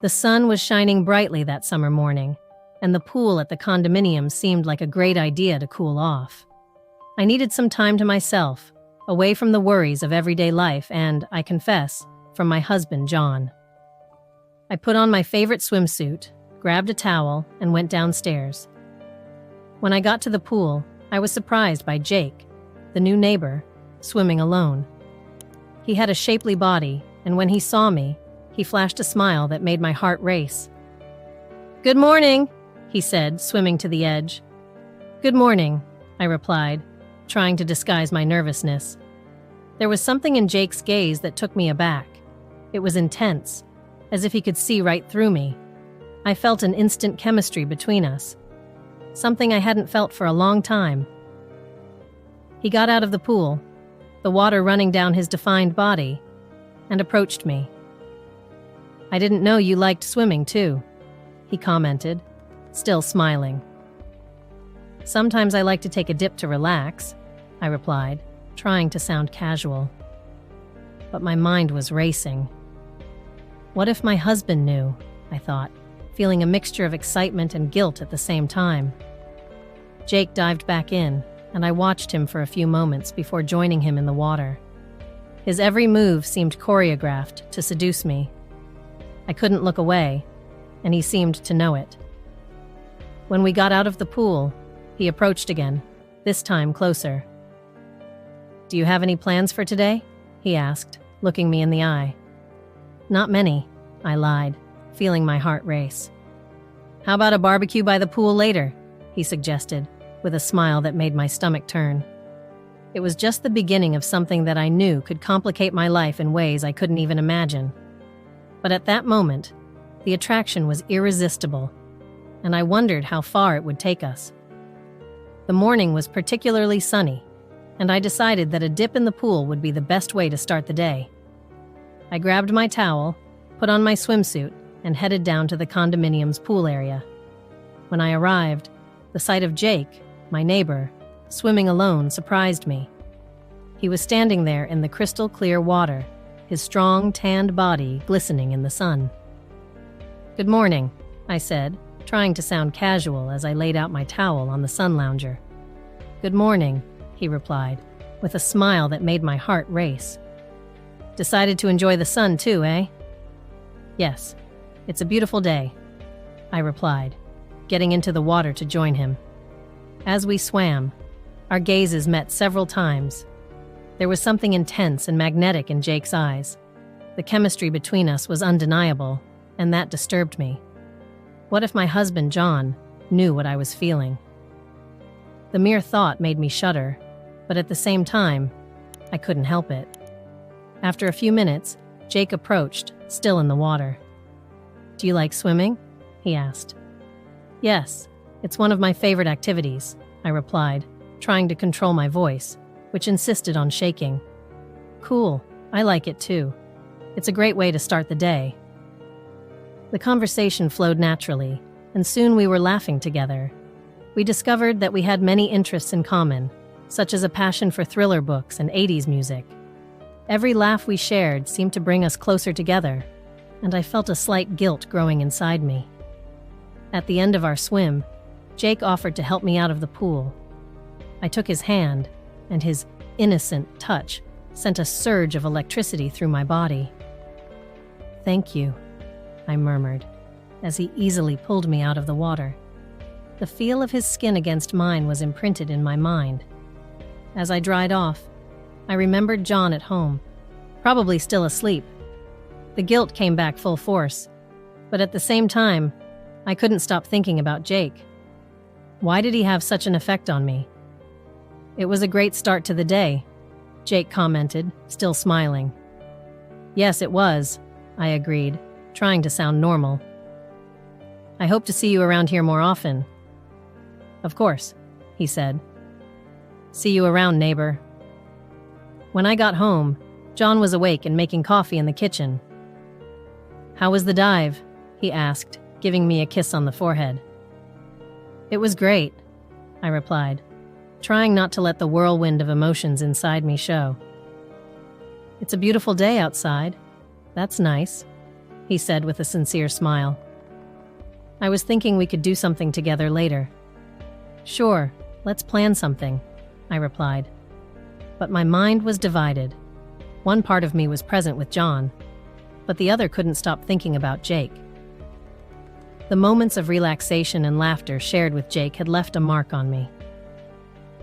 The sun was shining brightly that summer morning, and the pool at the condominium seemed like a great idea to cool off. I needed some time to myself, away from the worries of everyday life and, I confess, from my husband, John. I put on my favorite swimsuit, grabbed a towel, and went downstairs. When I got to the pool, I was surprised by Jake, the new neighbor, swimming alone. He had a shapely body, and when he saw me, he flashed a smile that made my heart race. "Good morning," he said, swimming to the edge. "Good morning," I replied, trying to disguise my nervousness. There was something in Jake's gaze that took me aback. It was intense, as if he could see right through me. I felt an instant chemistry between us, something I hadn't felt for a long time. He got out of the pool, the water running down his defined body, and approached me. "I didn't know you liked swimming too," he commented, still smiling. "Sometimes I like to take a dip to relax," I replied, trying to sound casual. But my mind was racing. What if my husband knew, I thought, feeling a mixture of excitement and guilt at the same time. Jake dived back in, and I watched him for a few moments before joining him in the water. His every move seemed choreographed to seduce me. I couldn't look away, and he seemed to know it. When we got out of the pool, he approached again, this time closer. "Do you have any plans for today?" he asked, looking me in the eye. "Not many," I lied, feeling my heart race. "How about a barbecue by the pool later?" he suggested, with a smile that made my stomach turn. It was just the beginning of something that I knew could complicate my life in ways I couldn't even imagine. But at that moment, the attraction was irresistible, and I wondered how far it would take us. The morning was particularly sunny, and I decided that a dip in the pool would be the best way to start the day. I grabbed my towel, put on my swimsuit, and headed down to the condominium's pool area. When I arrived, the sight of Jake, my neighbor, swimming alone surprised me. He was standing there in the crystal clear water, his strong, tanned body glistening in the sun. "Good morning," I said, trying to sound casual as I laid out my towel on the sun lounger. "Good morning," he replied, with a smile that made my heart race. "Decided to enjoy the sun too, eh?" "Yes, it's a beautiful day," I replied, getting into the water to join him. As we swam, our gazes met several times. There was something intense and magnetic in Jake's eyes. The chemistry between us was undeniable, and that disturbed me. What if my husband, John, knew what I was feeling? The mere thought made me shudder, but at the same time, I couldn't help it. After a few minutes, Jake approached, still in the water. "Do you like swimming?" he asked. "Yes, it's one of my favorite activities," I replied, trying to control my voice, which insisted on shaking. "Cool, I like it too. It's a great way to start the day." The conversation flowed naturally, and soon we were laughing together. We discovered that we had many interests in common, such as a passion for thriller books and 80s music. Every laugh we shared seemed to bring us closer together, and I felt a slight guilt growing inside me. At the end of our swim, Jake offered to help me out of the pool. I took his hand, and his innocent touch sent a surge of electricity through my body. "Thank you," I murmured, as he easily pulled me out of the water. The feel of his skin against mine was imprinted in my mind. As I dried off, I remembered John at home, probably still asleep. The guilt came back full force, but at the same time, I couldn't stop thinking about Jake. Why did he have such an effect on me? "It was a great start to the day," Jake commented, still smiling. "Yes, it was," I agreed, trying to sound normal. "I hope to see you around here more often." "Of course," he said. "See you around, neighbor." When I got home, John was awake and making coffee in the kitchen. "How was the dive?" he asked, giving me a kiss on the forehead. "It was great," I replied, trying not to let the whirlwind of emotions inside me show. "It's a beautiful day outside. That's nice." he said with a sincere smile. I was thinking we could do something together later. Sure, let's plan something, I replied. But my mind was divided. One part of me was present with John, but the other couldn't stop thinking about Jake. The moments of relaxation and laughter shared with Jake had left a mark on me.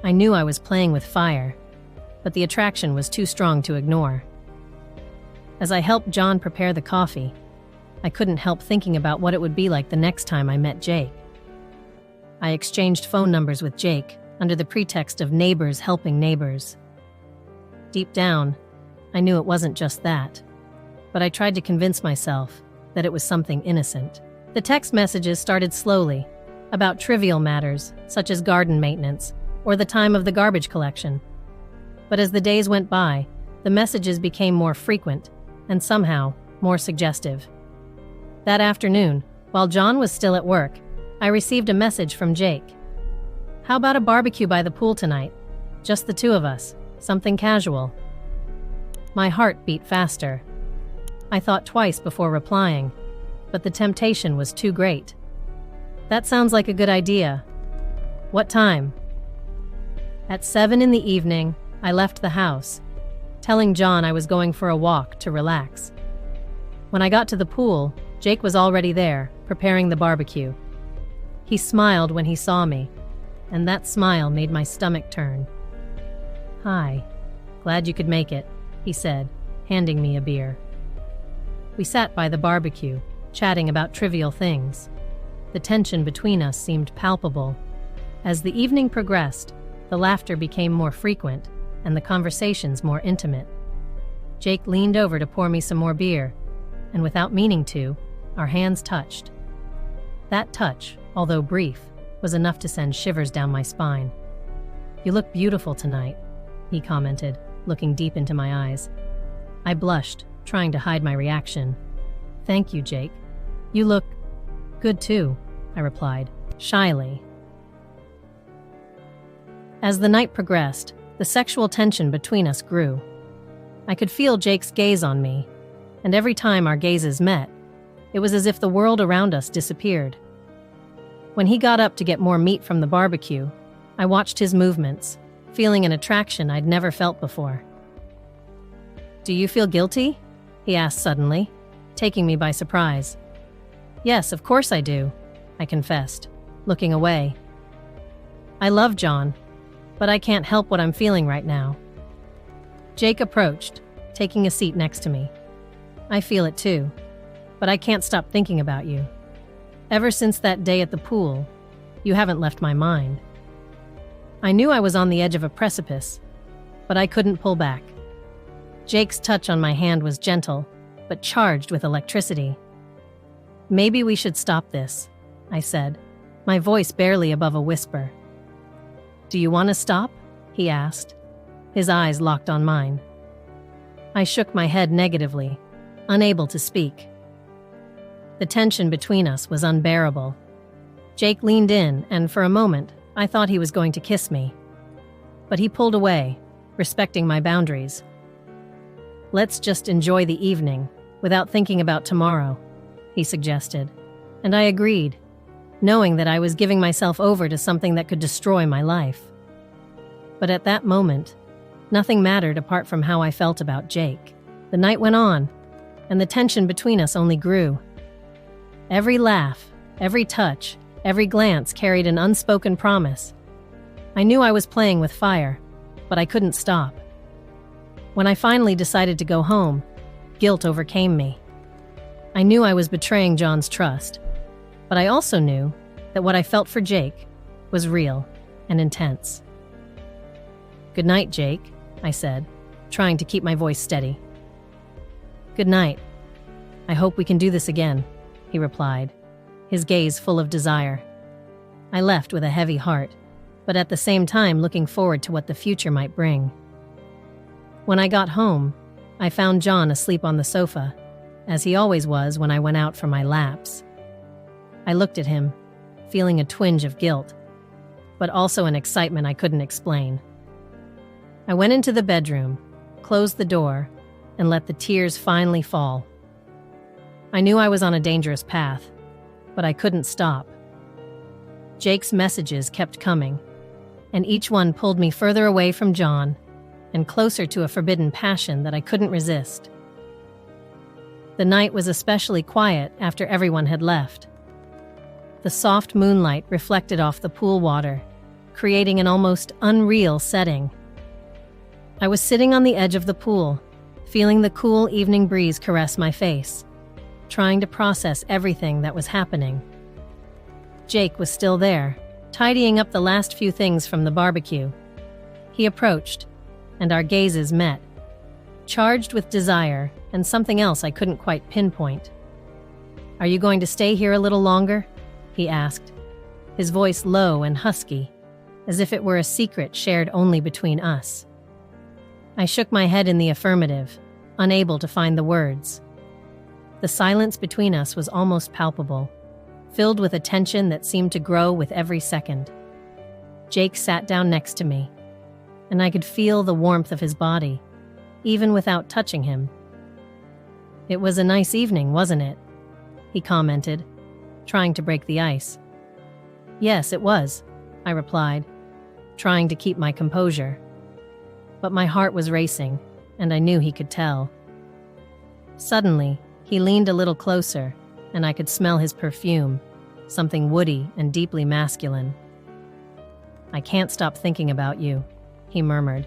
I knew I was playing with fire, but the attraction was too strong to ignore. As I helped John prepare the coffee, I couldn't help thinking about what it would be like the next time I met Jake. I exchanged phone numbers with Jake under the pretext of neighbors helping neighbors. Deep down, I knew it wasn't just that, but I tried to convince myself that it was something innocent. The text messages started slowly, about trivial matters such as garden maintenance or the time of the garbage collection. But as the days went by, the messages became more frequent and somehow more suggestive. That afternoon, while John was still at work, I received a message from Jake. How about a barbecue by the pool tonight? Just the two of us, something casual. My heart beat faster. I thought twice before replying, but the temptation was too great. That sounds like a good idea. What time? At 7 in the evening, I left the house, telling John I was going for a walk to relax. When I got to the pool, Jake was already there, preparing the barbecue. He smiled when he saw me, and that smile made my stomach turn. Hi, glad you could make it, he said, handing me a beer. We sat by the barbecue, chatting about trivial things. The tension between us seemed palpable. As the evening progressed, the laughter became more frequent and the conversations more intimate. Jake leaned over to pour me some more beer, and without meaning to, our hands touched. That touch, although brief, was enough to send shivers down my spine. You look beautiful tonight, he commented, looking deep into my eyes. I blushed, trying to hide my reaction. Thank you, Jake. You look good too, I replied, shyly. As the night progressed, the sexual tension between us grew. I could feel Jake's gaze on me, and every time our gazes met, it was as if the world around us disappeared. When he got up to get more meat from the barbecue, I watched his movements, feeling an attraction I'd never felt before. Do you feel guilty? He asked suddenly, taking me by surprise. Yes, of course I do, I confessed, looking away. I love John, but I can't help what I'm feeling right now. Jake approached, taking a seat next to me. I feel it too, but I can't stop thinking about you. Ever since that day at the pool, you haven't left my mind. I knew I was on the edge of a precipice, but I couldn't pull back. Jake's touch on my hand was gentle, but charged with electricity. Maybe we should stop this, I said, my voice barely above a whisper. Do you want to stop? He asked. His eyes locked on mine. I shook my head negatively, unable to speak. The tension between us was unbearable. Jake leaned in, and for a moment, I thought he was going to kiss me. But he pulled away, respecting my boundaries. Let's just enjoy the evening, without thinking about tomorrow, he suggested, and I agreed, knowing that I was giving myself over to something that could destroy my life. But at that moment, nothing mattered apart from how I felt about Jake. The night went on, and the tension between us only grew. Every laugh, every touch, every glance carried an unspoken promise. I knew I was playing with fire, but I couldn't stop. When I finally decided to go home, guilt overcame me. I knew I was betraying John's trust, but I also knew that what I felt for Jake was real and intense. Good night, Jake, I said, trying to keep my voice steady. Good night. I hope we can do this again, he replied, his gaze full of desire. I left with a heavy heart, but at the same time looking forward to what the future might bring. When I got home, I found John asleep on the sofa, as he always was when I went out for my laps. I looked at him, feeling a twinge of guilt, but also an excitement I couldn't explain. I went into the bedroom, closed the door, and let the tears finally fall. I knew I was on a dangerous path, but I couldn't stop. Jake's messages kept coming, and each one pulled me further away from John and closer to a forbidden passion that I couldn't resist. The night was especially quiet after everyone had left. The soft moonlight reflected off the pool water, creating an almost unreal setting. I was sitting on the edge of the pool, feeling the cool evening breeze caress my face, trying to process everything that was happening. Jake was still there, tidying up the last few things from the barbecue. He approached, and our gazes met, charged with desire and something else I couldn't quite pinpoint. "Are you going to stay here a little longer?" he asked, his voice low and husky, as if it were a secret shared only between us. I shook my head in the affirmative, unable to find the words. The silence between us was almost palpable, filled with a tension that seemed to grow with every second. Jake sat down next to me, and I could feel the warmth of his body, even without touching him. "It was a nice evening, wasn't it?" he commented, trying to break the ice. "Yes, it was," I replied, trying to keep my composure. But my heart was racing, and I knew he could tell. Suddenly, he leaned a little closer, and I could smell his perfume, something woody and deeply masculine. "I can't stop thinking about you," he murmured,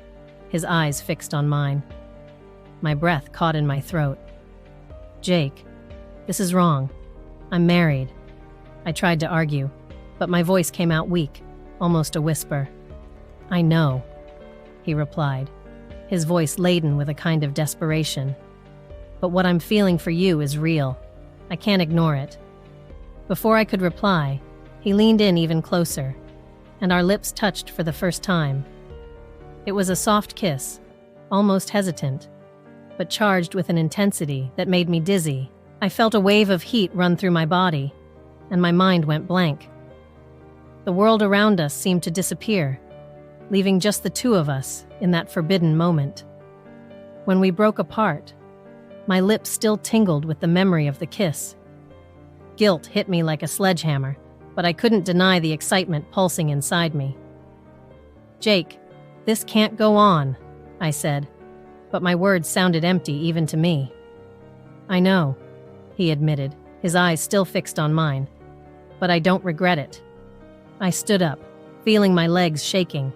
his eyes fixed on mine. My breath caught in my throat. "Jake, this is wrong. I'm married." I tried to argue, but my voice came out weak, almost a whisper. "I know," he replied, his voice laden with a kind of desperation. "But what I'm feeling for you is real. I can't ignore it." Before I could reply, he leaned in even closer, and our lips touched for the first time. It was a soft kiss, almost hesitant, but charged with an intensity that made me dizzy. I felt a wave of heat run through my body, and my mind went blank. The world around us seemed to disappear, leaving just the two of us in that forbidden moment. When we broke apart, my lips still tingled with the memory of the kiss. Guilt hit me like a sledgehammer, but I couldn't deny the excitement pulsing inside me. "Jake, this can't go on," I said, but my words sounded empty even to me. "I know," he admitted, his eyes still fixed on mine, "but I don't regret it." I stood up, feeling my legs shaking.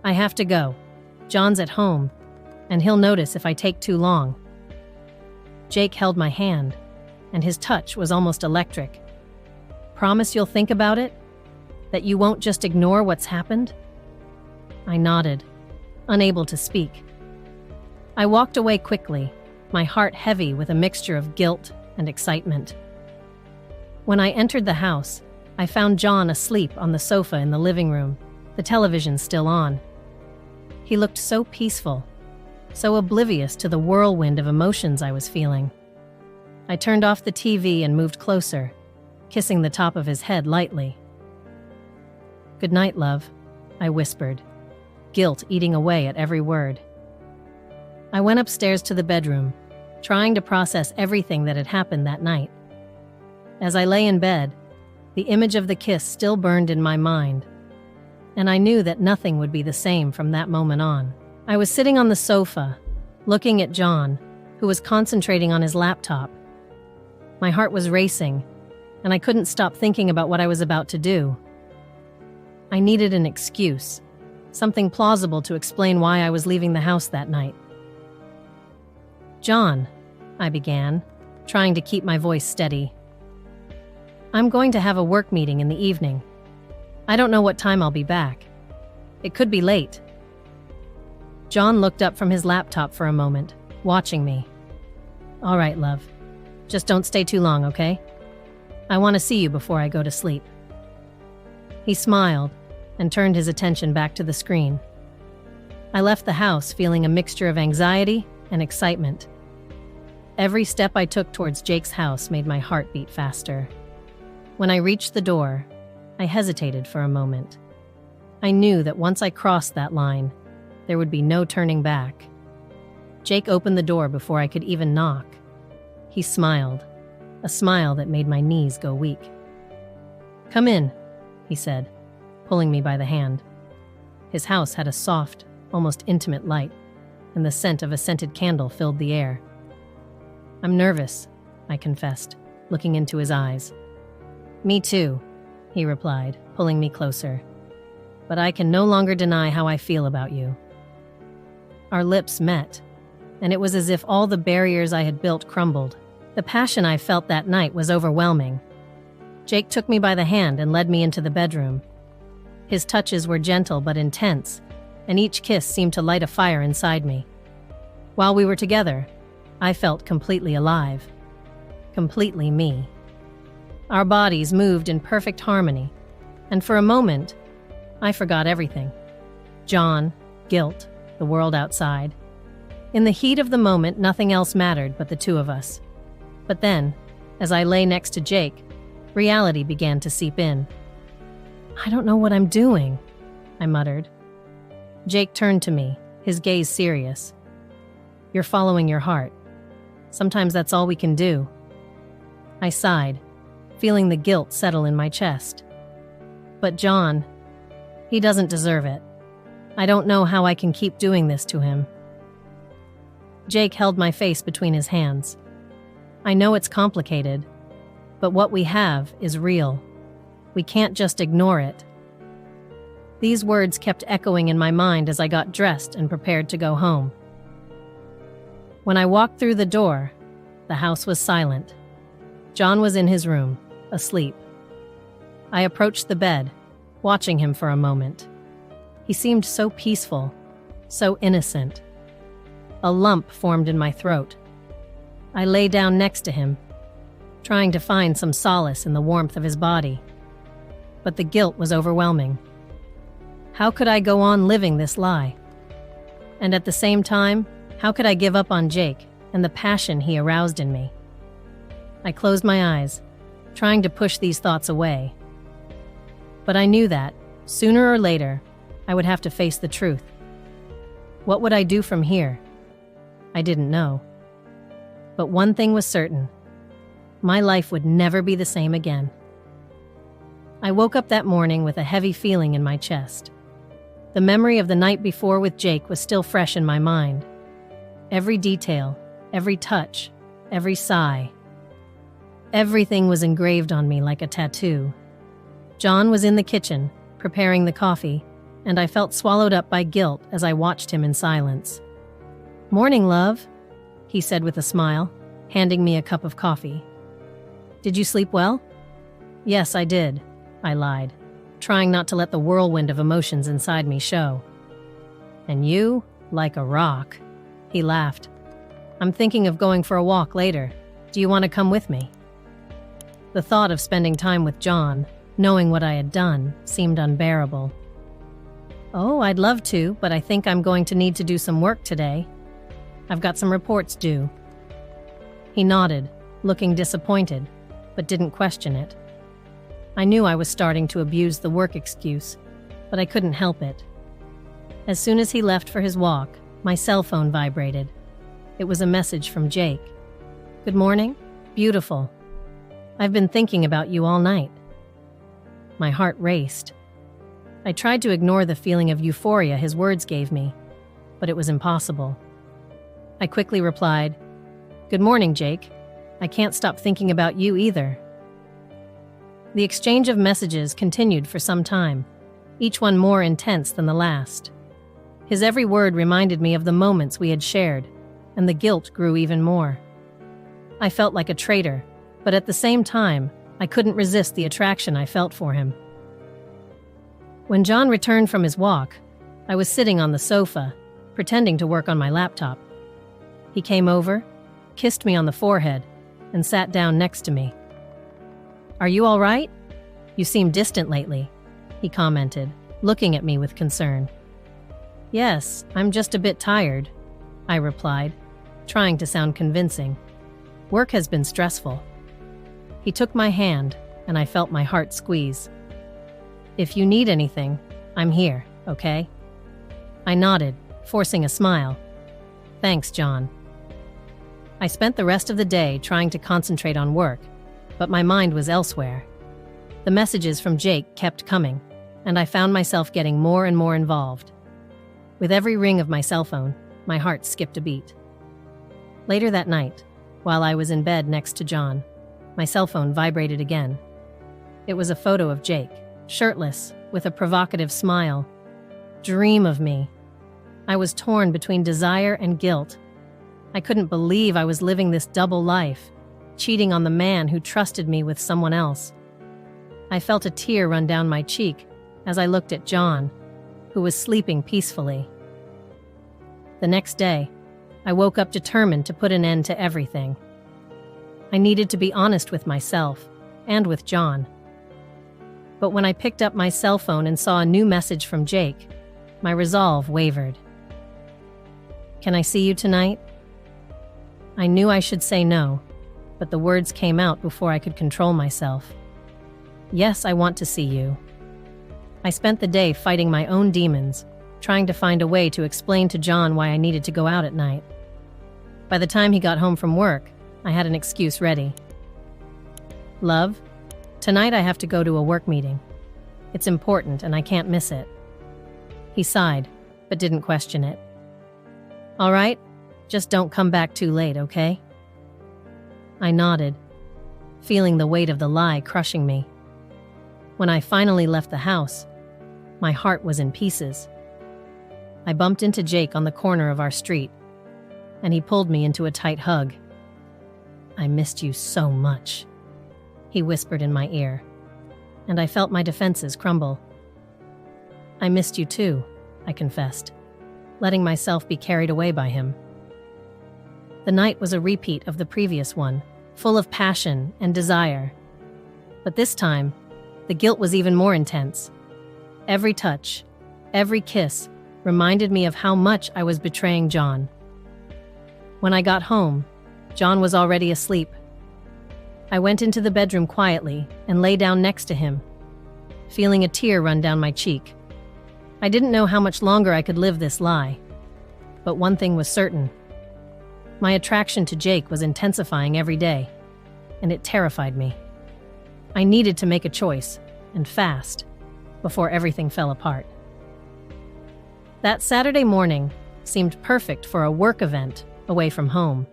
"I have to go. John's at home, and he'll notice if I take too long." Jake held my hand, and his touch was almost electric. "Promise you'll think about it? That you won't just ignore what's happened?" I nodded, unable to speak. I walked away quickly, my heart heavy with a mixture of guilt and excitement. When I entered the house, I found John asleep on the sofa in the living room, the television still on. He looked so peaceful, so oblivious to the whirlwind of emotions I was feeling. I turned off the TV and moved closer, kissing the top of his head lightly. "Good night, love," I whispered, guilt eating away at every word. I went upstairs to the bedroom, trying to process everything that had happened that night. As I lay in bed, the image of the kiss still burned in my mind, and I knew that nothing would be the same from that moment on. I was sitting on the sofa, looking at John, who was concentrating on his laptop. My heart was racing, and I couldn't stop thinking about what I was about to do. I needed an excuse, something plausible to explain why I was leaving the house that night. "John," I began, trying to keep my voice steady. "I'm going to have a work meeting in the evening. I don't know what time I'll be back. It could be late." John looked up from his laptop for a moment, watching me. "All right, love. Just don't stay too long, okay? I want to see you before I go to sleep." He smiled and turned his attention back to the screen. I left the house feeling a mixture of anxiety and excitement. Every step I took towards Jake's house made my heart beat faster. When I reached the door, I hesitated for a moment. I knew that once I crossed that line, there would be no turning back. Jake opened the door before I could even knock. He smiled, a smile that made my knees go weak. "Come in," he said, pulling me by the hand. His house had a soft, almost intimate light, and the scent of a scented candle filled the air. "I'm nervous," I confessed, looking into his eyes. "Me too," he replied, pulling me closer. "But I can no longer deny how I feel about you." Our lips met, and it was as if all the barriers I had built crumbled. The passion I felt that night was overwhelming. Jake took me by the hand and led me into the bedroom. His touches were gentle but intense, and each kiss seemed to light a fire inside me. While we were together, I felt completely alive. Completely me. Our bodies moved in perfect harmony, and for a moment, I forgot everything. John, guilt, the world outside. In the heat of the moment, nothing else mattered but the two of us. But then, as I lay next to Jake, reality began to seep in. "I don't know what I'm doing," I muttered. Jake turned to me, his gaze serious. "You're following your heart. Sometimes that's all we can do." I sighed, feeling the guilt settle in my chest. "But John, he doesn't deserve it. I don't know how I can keep doing this to him." Jake held my face between his hands. "I know it's complicated, but what we have is real. We can't just ignore it." These words kept echoing in my mind as I got dressed and prepared to go home. When I walked through the door, the house was silent. John was in his room, asleep. I approached the bed, watching him for a moment. He seemed so peaceful, so innocent. A lump formed in my throat. I lay down next to him, trying to find some solace in the warmth of his body. But the guilt was overwhelming. How could I go on living this lie? And at the same time, how could I give up on Jake and the passion he aroused in me? I closed my eyes, trying to push these thoughts away. But I knew that, sooner or later, I would have to face the truth. What would I do from here? I didn't know. But one thing was certain. My life would never be the same again. I woke up that morning with a heavy feeling in my chest. The memory of the night before with Jake was still fresh in my mind. Every detail, every touch, every sigh. Everything was engraved on me like a tattoo. John was in the kitchen, preparing the coffee, and I felt swallowed up by guilt as I watched him in silence. "Morning, love," he said with a smile, handing me a cup of coffee. "Did you sleep well?" "Yes, I did," I lied, trying not to let the whirlwind of emotions inside me show. "And you, like a rock," he laughed. "I'm thinking of going for a walk later. Do you want to come with me?" The thought of spending time with John, knowing what I had done, seemed unbearable. "Oh, I'd love to, but I think I'm going to need to do some work today. I've got some reports due." He nodded, looking disappointed, but didn't question it. I knew I was starting to abuse the work excuse, but I couldn't help it. As soon as he left for his walk, my cell phone vibrated. It was a message from Jake. "Good morning. Beautiful. I've been thinking about you all night." My heart raced. I tried to ignore the feeling of euphoria his words gave me, but it was impossible. I quickly replied, "Good morning, Jake. I can't stop thinking about you either." The exchange of messages continued for some time, each one more intense than the last. His every word reminded me of the moments we had shared, and the guilt grew even more. I felt like a traitor, but at the same time, I couldn't resist the attraction I felt for him. When John returned from his walk, I was sitting on the sofa, pretending to work on my laptop. He came over, kissed me on the forehead, and sat down next to me. "Are you all right? You seem distant lately," he commented, looking at me with concern. "Yes, I'm just a bit tired," I replied, trying to sound convincing. "Work has been stressful." He took my hand, and I felt my heart squeeze. "If you need anything, I'm here, okay?" I nodded, forcing a smile. "Thanks, John." I spent the rest of the day trying to concentrate on work but my mind was elsewhere. The messages from Jake kept coming, and I found myself getting more and more involved. With every ring of my cell phone, my heart skipped a beat. Later that night, while I was in bed next to John, my cell phone vibrated again. It was a photo of Jake, shirtless, with a provocative smile. Dream of me. I was torn between desire and guilt. I couldn't believe I was living this double life, cheating on the man who trusted me with someone else. I felt a tear run down my cheek as I looked at John, who was sleeping peacefully. The next day, I woke up determined to put an end to everything. I needed to be honest with myself and with John. But when I picked up my cell phone and saw a new message from Jake, my resolve wavered. "Can I see you tonight?" I knew I should say no, but the words came out before I could control myself. "Yes, I want to see you." I spent the day fighting my own demons, trying to find a way to explain to John why I needed to go out at night. By the time he got home from work, I had an excuse ready. "Love, tonight I have to go to a work meeting. It's important and I can't miss it." He sighed, but didn't question it. "All right, just don't come back too late, okay?" I nodded, feeling the weight of the lie crushing me. When I finally left the house, my heart was in pieces. I bumped into Jake on the corner of our street, and he pulled me into a tight hug. "I missed you so much," he whispered in my ear, and I felt my defenses crumble. "I missed you too," I confessed, letting myself be carried away by him. The night was a repeat of the previous one, full of passion and desire. But this time, the guilt was even more intense. Every touch, every kiss reminded me of how much I was betraying John. When I got home, John was already asleep. I went into the bedroom quietly and lay down next to him, feeling a tear run down my cheek. I didn't know how much longer I could live this lie, but one thing was certain. My attraction to Jake was intensifying every day, and it terrified me. I needed to make a choice, and fast, before everything fell apart. That Saturday morning seemed perfect for a work event away from home.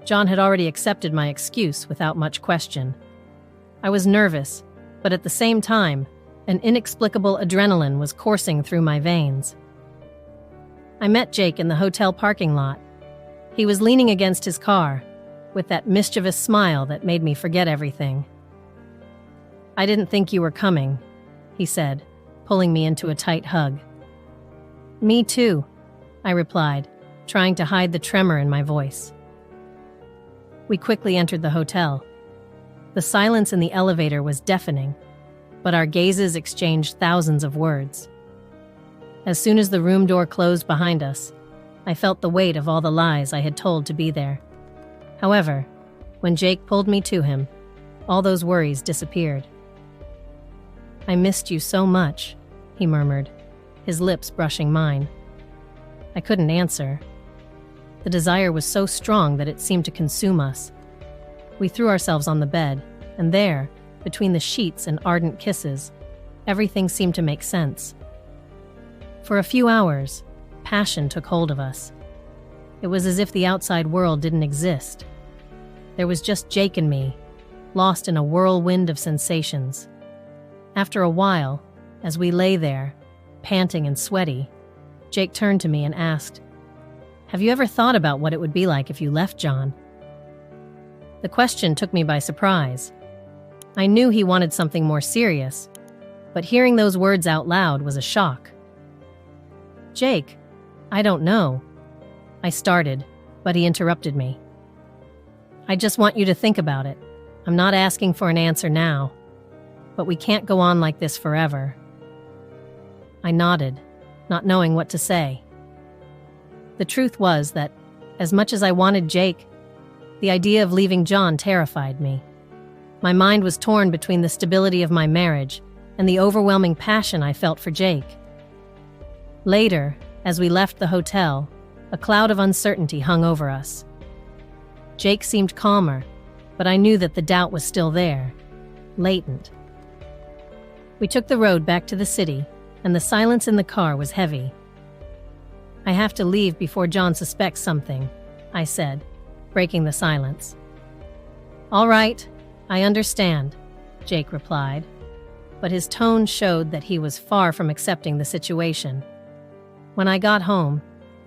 John had already accepted my excuse without much question. I was nervous, but at the same time, an inexplicable adrenaline was coursing through my veins. I met Jake in the hotel parking lot. He was leaning against his car, with that mischievous smile that made me forget everything. "I didn't think you were coming," he said, pulling me into a tight hug. "Me too," I replied, trying to hide the tremor in my voice. We quickly entered the hotel. The silence in the elevator was deafening, but our gazes exchanged thousands of words. As soon as the room door closed behind us, I felt the weight of all the lies I had told to be there. However, when Jake pulled me to him, all those worries disappeared. "I missed you so much," he murmured, his lips brushing mine. I couldn't answer. The desire was so strong that it seemed to consume us. We threw ourselves on the bed, and there, between the sheets and ardent kisses, everything seemed to make sense. For a few hours, passion took hold of us. It was as if the outside world didn't exist. There was just Jake and me, lost in a whirlwind of sensations. After a while, as we lay there, panting and sweaty, Jake turned to me and asked, "Have you ever thought about what it would be like if you left John?" The question took me by surprise. I knew he wanted something more serious, but hearing those words out loud was a shock. "Jake, I don't know," I started, but he interrupted me. "I just want you to think about it. I'm not asking for an answer now, but we can't go on like this forever." I nodded, not knowing what to say. The truth was that, as much as I wanted Jake, the idea of leaving John terrified me. My mind was torn between the stability of my marriage and the overwhelming passion I felt for Jake. Later, as we left the hotel, a cloud of uncertainty hung over us. Jake seemed calmer, but I knew that the doubt was still there, latent. We took the road back to the city, and the silence in the car was heavy. "I have to leave before John suspects something," I said, breaking the silence. "All right, I understand," Jake replied, but his tone showed that he was far from accepting the situation. When I got home,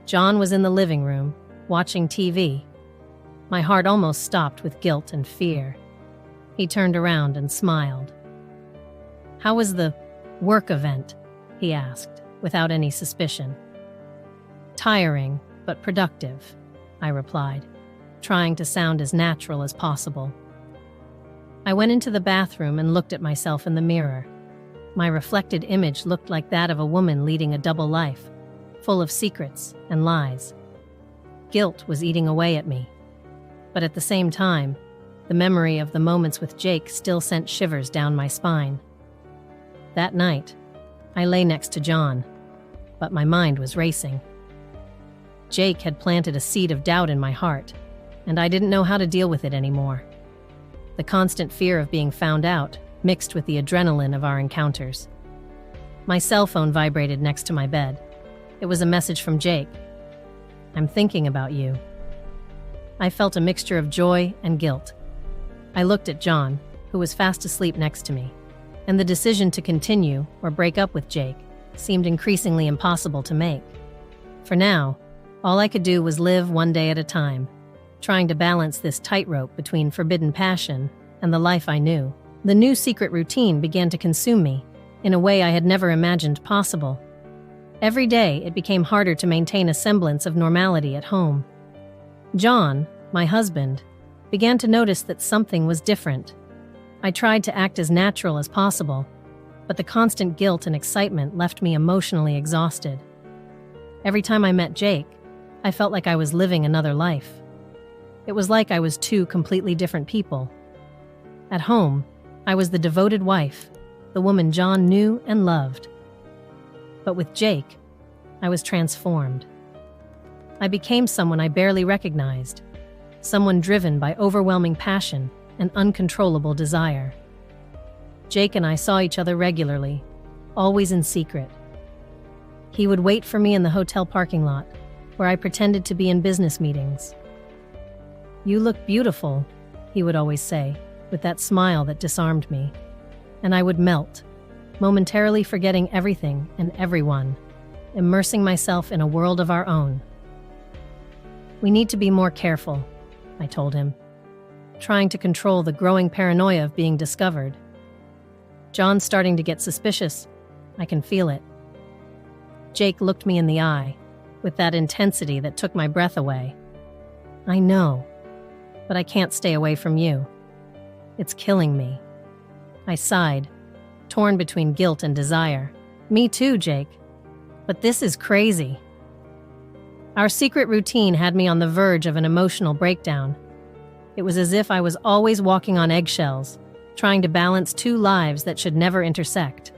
John was in the living room, watching TV. My heart almost stopped with guilt and fear. He turned around and smiled. "How was the work event?" he asked, without any suspicion. "Tiring, but productive," I replied, trying to sound as natural as possible. I went into the bathroom and looked at myself in the mirror. My reflected image looked like that of a woman leading a double life, full of secrets and lies. Guilt was eating away at me. But at the same time, the memory of the moments with Jake still sent shivers down my spine. That night, I lay next to John, but my mind was racing. Jake had planted a seed of doubt in my heart, and I didn't know how to deal with it anymore. The constant fear of being found out mixed with the adrenaline of our encounters. My cell phone vibrated next to my bed. It was a message from Jake. "I'm thinking about you." I felt a mixture of joy and guilt. I looked at John, who was fast asleep next to me, and the decision to continue or break up with Jake seemed increasingly impossible to make. For now, all I could do was live one day at a time, trying to balance this tightrope between forbidden passion and the life I knew. The new secret routine began to consume me in a way I had never imagined possible. Every day, it became harder to maintain a semblance of normality at home. John, my husband, began to notice that something was different. I tried to act as natural as possible, but the constant guilt and excitement left me emotionally exhausted. Every time I met Jake, I felt like I was living another life. It was like I was two completely different people. At home, I was the devoted wife, the woman John knew and loved. But with Jake, I was transformed. I became someone I barely recognized, someone driven by overwhelming passion and uncontrollable desire. Jake and I saw each other regularly, always in secret. He would wait for me in the hotel parking lot, where I pretended to be in business meetings. "You look beautiful," he would always say, with that smile that disarmed me. And I would melt, momentarily forgetting everything and everyone, immersing myself in a world of our own. "We need to be more careful," I told him, trying to control the growing paranoia of being discovered. "John's starting to get suspicious. I can feel it." Jake looked me in the eye, with that intensity that took my breath away. "I know, but I can't stay away from you. It's killing me." I sighed, torn between guilt and desire. "Me too, Jake. But this is crazy." Our secret routine had me on the verge of an emotional breakdown. It was as if I was always walking on eggshells, trying to balance two lives that should never intersect.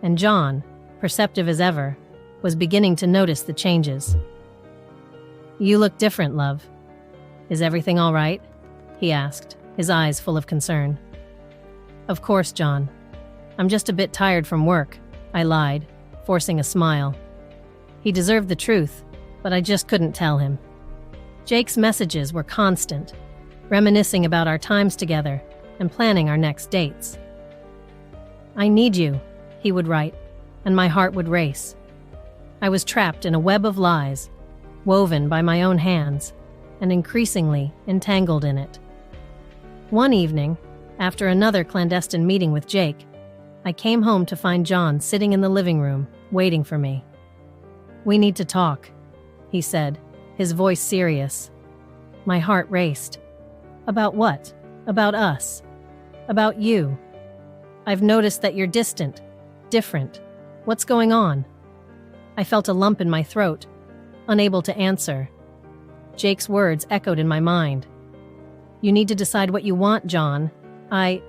And John, perceptive as ever, was beginning to notice the changes. "You look different, love. Is everything all right?" he asked, his eyes full of concern. "Of course, John. I'm just a bit tired from work," I lied, forcing a smile. He deserved the truth, but I just couldn't tell him. Jake's messages were constant, reminiscing about our times together and planning our next dates. "I need you," he would write, and my heart would race. I was trapped in a web of lies, woven by my own hands, and increasingly entangled in it. One evening, after another clandestine meeting with Jake, I came home to find John sitting in the living room, waiting for me. "We need to talk," he said, his voice serious. My heart raced. "About what? About us. About you. I've noticed that you're distant, different. What's going on?" I felt a lump in my throat, unable to answer. Jake's words echoed in my mind. "You need to decide what you want, John. I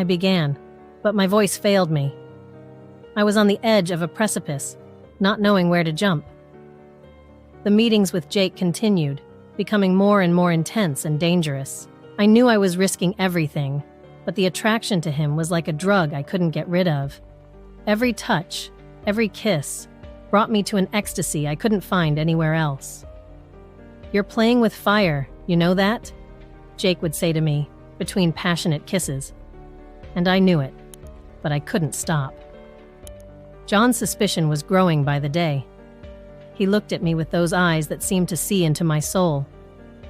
began, but my voice failed me. I was on the edge of a precipice, not knowing where to jump. The meetings with Jake continued, becoming more and more intense and dangerous. I knew I was risking everything, but the attraction to him was like a drug I couldn't get rid of. Every touch, every kiss, brought me to an ecstasy I couldn't find anywhere else. "You're playing with fire, you know that?" Jake would say to me, between passionate kisses. And I knew it, but I couldn't stop. John's suspicion was growing by the day. He looked at me with those eyes that seemed to see into my soul,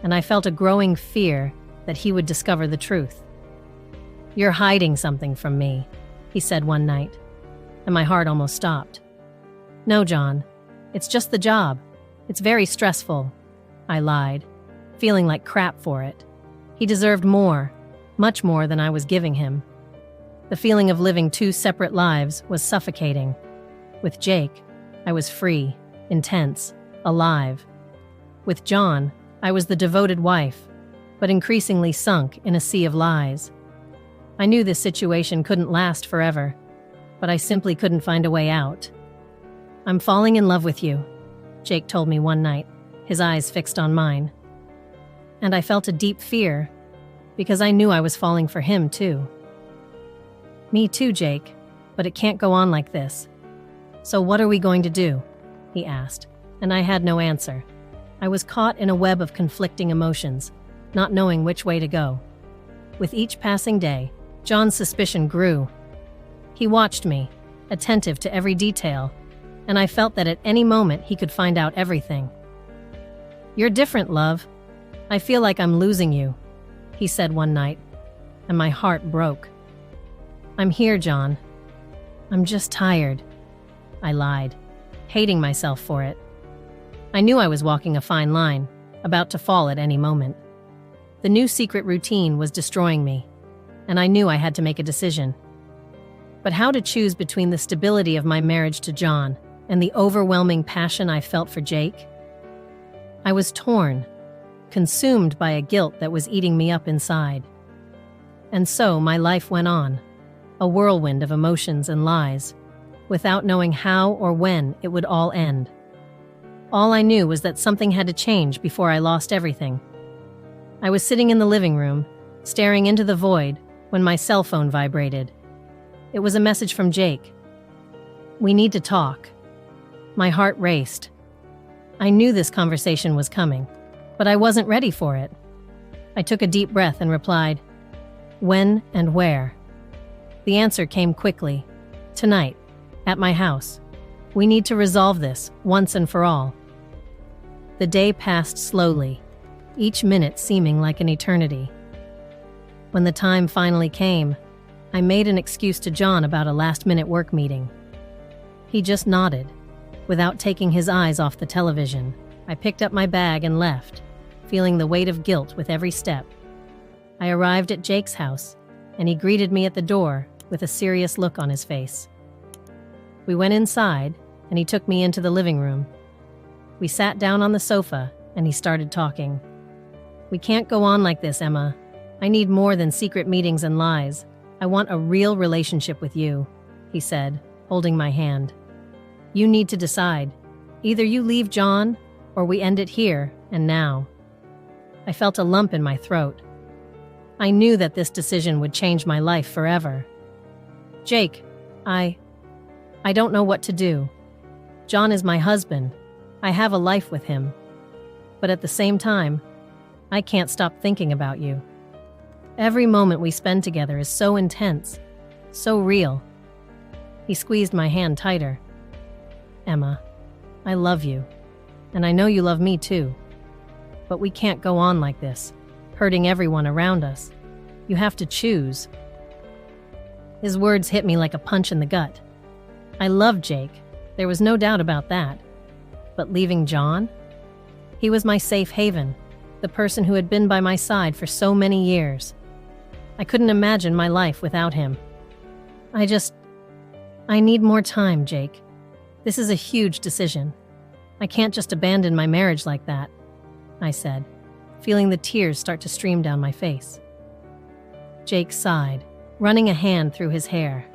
and I felt a growing fear that he would discover the truth. "You're hiding something from me," he said one night, and my heart almost stopped. "No, John, it's just the job. It's very stressful," I lied, feeling like crap for it. He deserved more, much more than I was giving him. The feeling of living two separate lives was suffocating. With Jake, I was free, intense, alive. With John, I was the devoted wife, but increasingly sunk in a sea of lies. I knew this situation couldn't last forever, but I simply couldn't find a way out. "I'm falling in love with you," Jake told me one night, his eyes fixed on mine. And I felt a deep fear, because I knew I was falling for him too. "Me too, Jake, but it can't go on like this. So what are we going to do?" he asked, and I had no answer. I was caught in a web of conflicting emotions, not knowing which way to go. With each passing day, John's suspicion grew. He watched me, attentive to every detail, and I felt that at any moment he could find out everything. "You're different, love. I feel like I'm losing you," he said one night, and my heart broke. "I'm here, John. I'm just tired," I lied, hating myself for it. I knew I was walking a fine line, about to fall at any moment. The new secret routine was destroying me, and I knew I had to make a decision. But how to choose between the stability of my marriage to John and the overwhelming passion I felt for Jake? I was torn, consumed by a guilt that was eating me up inside. And so my life went on, a whirlwind of emotions and lies, without knowing how or when it would all end. All I knew was that something had to change before I lost everything. I was sitting in the living room, staring into the void, when my cell phone vibrated. It was a message from Jake. "We need to talk." My heart raced. I knew this conversation was coming, but I wasn't ready for it. I took a deep breath and replied, "When and where?" The answer came quickly. "Tonight, at my house. We need to resolve this, once and for all." The day passed slowly, each minute seeming like an eternity. When the time finally came, I made an excuse to John about a last-minute work meeting. He just nodded, without taking his eyes off the television. I picked up my bag and left, feeling the weight of guilt with every step. I arrived at Jake's house, and he greeted me at the door with a serious look on his face. We went inside, and he took me into the living room. We sat down on the sofa, and he started talking. "We can't go on like this, Emma. I need more than secret meetings and lies. I want a real relationship with you," he said, holding my hand. "You need to decide. Either you leave John, or we end it here and now." I felt a lump in my throat. I knew that this decision would change my life forever. "Jake, I don't know what to do. John is my husband. I have a life with him. But at the same time, I can't stop thinking about you. Every moment we spend together is so intense, so real." He squeezed my hand tighter. "Emma, I love you, and I know you love me too. But we can't go on like this, hurting everyone around us. You have to choose." His words hit me like a punch in the gut. I loved Jake, there was no doubt about that. But leaving John? He was my safe haven, the person who had been by my side for so many years. I couldn't imagine my life without him. I need more time, Jake. This is a huge decision. I can't just abandon my marriage like that," I said, feeling the tears start to stream down my face. Jake sighed, running a hand through his hair.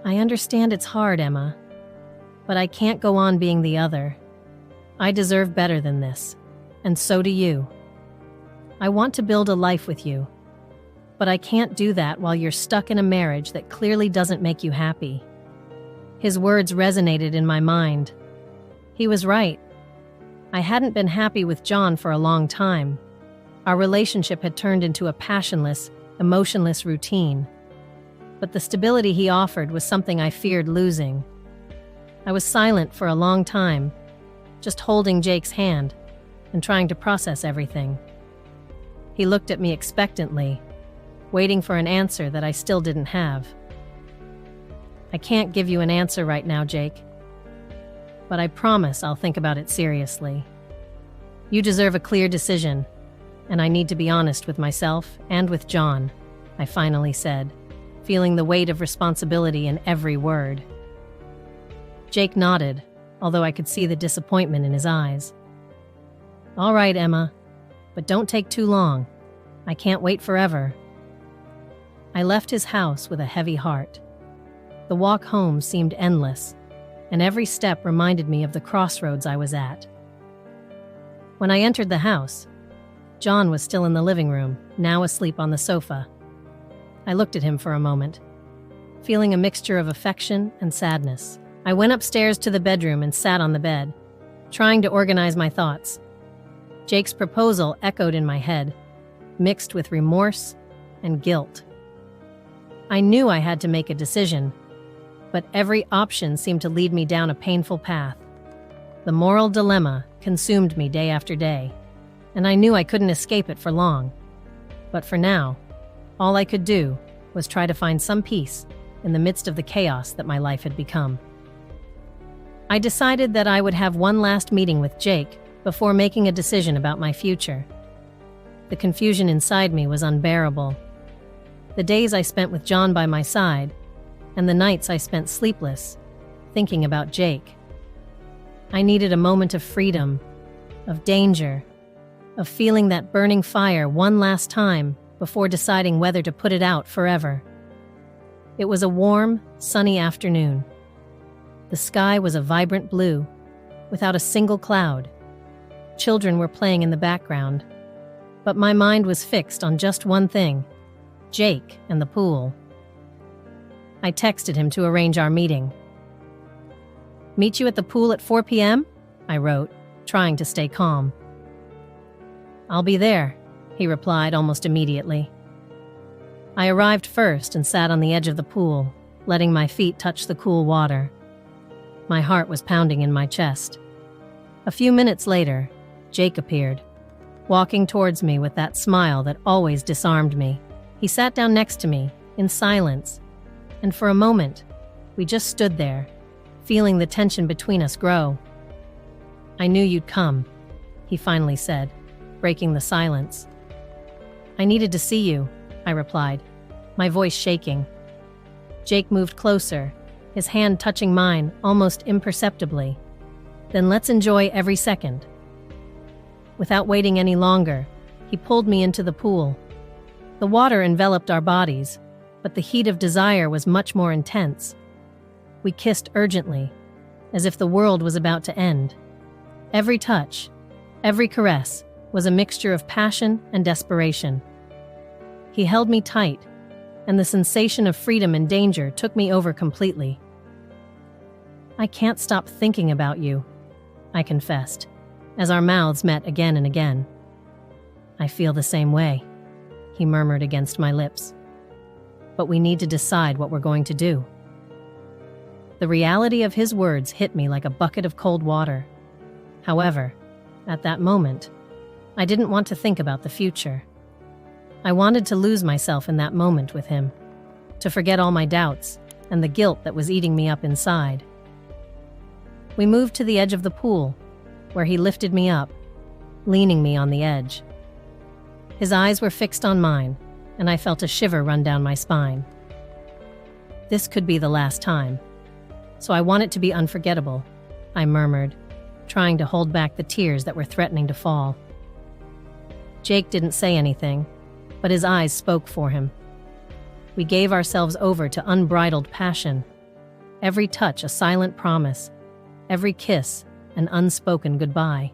"I understand it's hard, Emma, but I can't go on being the other. I deserve better than this, and so do you." I want to build a life with you, but I can't do that while you're stuck in a marriage that clearly doesn't make you happy." His words resonated in my mind. He was right. I hadn't been happy with John for a long time. Our relationship had turned into a passionless, emotionless routine. But the stability he offered was something I feared losing. I was silent for a long time, just holding Jake's hand and trying to process everything. He looked at me expectantly, waiting for an answer that I still didn't have. "I can't give you an answer right now, Jake, but I promise I'll think about it seriously. You deserve a clear decision, and I need to be honest with myself and with John," I finally said, feeling the weight of responsibility in every word. Jake nodded, although I could see the disappointment in his eyes. "All right, Emma, but don't take too long. I can't wait forever." I left his house with a heavy heart. The walk home seemed endless, and every step reminded me of the crossroads I was at. When I entered the house, John was still in the living room, now asleep on the sofa. I looked at him for a moment, feeling a mixture of affection and sadness. I went upstairs to the bedroom and sat on the bed, trying to organize my thoughts. Jake's proposal echoed in my head, mixed with remorse and guilt. I knew I had to make a decision, but every option seemed to lead me down a painful path. The moral dilemma consumed me day after day, and I knew I couldn't escape it for long. But for now, all I could do was try to find some peace in the midst of the chaos that my life had become. I decided that I would have one last meeting with Jake before making a decision about my future. The confusion inside me was unbearable. The days I spent with John by my side, and the nights I spent sleepless, thinking about Jake. I needed a moment of freedom, of danger, of feeling that burning fire one last time before deciding whether to put it out forever. It was a warm, sunny afternoon. The sky was a vibrant blue, without a single cloud. Children were playing in the background, but my mind was fixed on just one thing: Jake and the pool. I texted him to arrange our meeting. "Meet you at the pool at 4 p.m.?" I wrote, trying to stay calm. "I'll be there," he replied almost immediately. I arrived first and sat on the edge of the pool, letting my feet touch the cool water. My heart was pounding in my chest. A few minutes later, Jake appeared, walking towards me with that smile that always disarmed me. He sat down next to me, in silence, and for a moment, we just stood there, feeling the tension between us grow. "I knew you'd come," he finally said, breaking the silence. "I needed to see you," I replied, my voice shaking. Jake moved closer, his hand touching mine almost imperceptibly. "Then let's enjoy every second." Without waiting any longer, he pulled me into the pool. The water enveloped our bodies, but the heat of desire was much more intense. We kissed urgently, as if the world was about to end. Every touch, every caress, was a mixture of passion and desperation. He held me tight, and the sensation of freedom and danger took me over completely. "I can't stop thinking about you," I confessed, as our mouths met again and again. "I feel the same way," he murmured against my lips. "But we need to decide what we're going to do." The reality of his words hit me like a bucket of cold water. However, at that moment, I didn't want to think about the future. I wanted to lose myself in that moment with him, to forget all my doubts and the guilt that was eating me up inside. We moved to the edge of the pool, where he lifted me up, leaning me on the edge. His eyes were fixed on mine, and I felt a shiver run down my spine. This could be the last time, so I want it to be unforgettable, I murmured, trying to hold back the tears that were threatening to fall. Jake didn't say anything, but his eyes spoke for him. We gave ourselves over to unbridled passion, every touch a silent promise, every kiss an unspoken goodbye.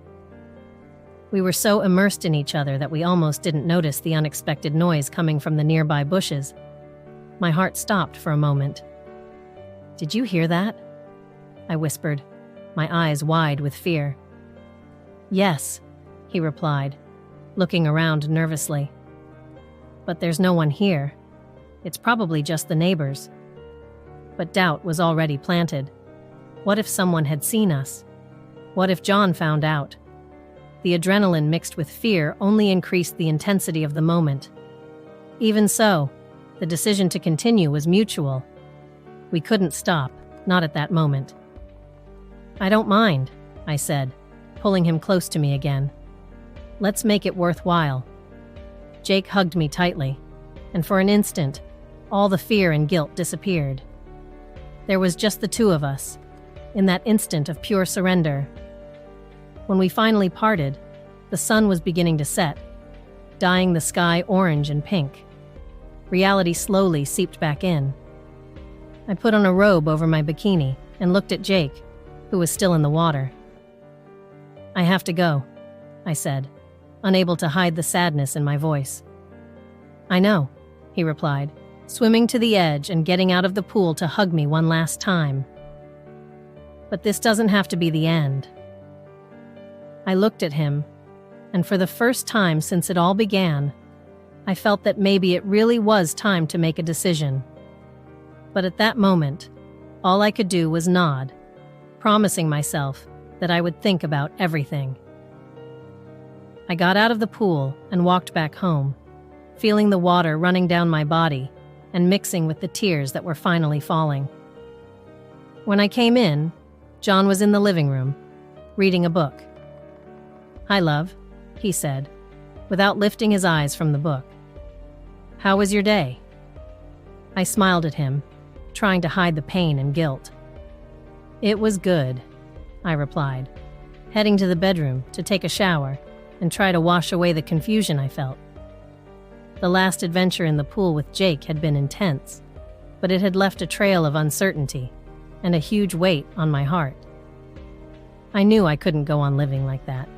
We were so immersed in each other that we almost didn't notice the unexpected noise coming from the nearby bushes. My heart stopped for a moment. "Did you hear that?" I whispered, my eyes wide with fear. "Yes," he replied, looking around nervously. "But there's no one here. It's probably just the neighbors." But doubt was already planted. What if someone had seen us? What if John found out? The adrenaline mixed with fear only increased the intensity of the moment. Even so, the decision to continue was mutual. We couldn't stop, not at that moment. "I don't mind," I said, pulling him close to me again. "Let's make it worthwhile." Jake hugged me tightly, and for an instant, all the fear and guilt disappeared. There was just the two of us, in that instant of pure surrender. When we finally parted, the sun was beginning to set, dyeing the sky orange and pink. Reality slowly seeped back in. I put on a robe over my bikini and looked at Jake, who was still in the water. "I have to go," I said, unable to hide the sadness in my voice. "I know," he replied, swimming to the edge and getting out of the pool to hug me one last time. "But this doesn't have to be the end." I looked at him, and for the first time since it all began, I felt that maybe it really was time to make a decision. But at that moment, all I could do was nod, promising myself that I would think about everything. I got out of the pool and walked back home, feeling the water running down my body and mixing with the tears that were finally falling. When I came in, John was in the living room, reading a book. "Hi, love," he said, without lifting his eyes from the book. "How was your day?" I smiled at him, trying to hide the pain and guilt. "It was good," I replied, heading to the bedroom to take a shower and try to wash away the confusion I felt. The last adventure in the pool with Jake had been intense, but it had left a trail of uncertainty and a huge weight on my heart. I knew I couldn't go on living like that.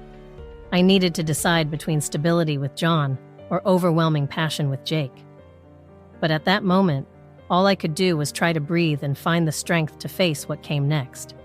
I needed to decide between stability with John or overwhelming passion with Jake. But at that moment, all I could do was try to breathe and find the strength to face what came next.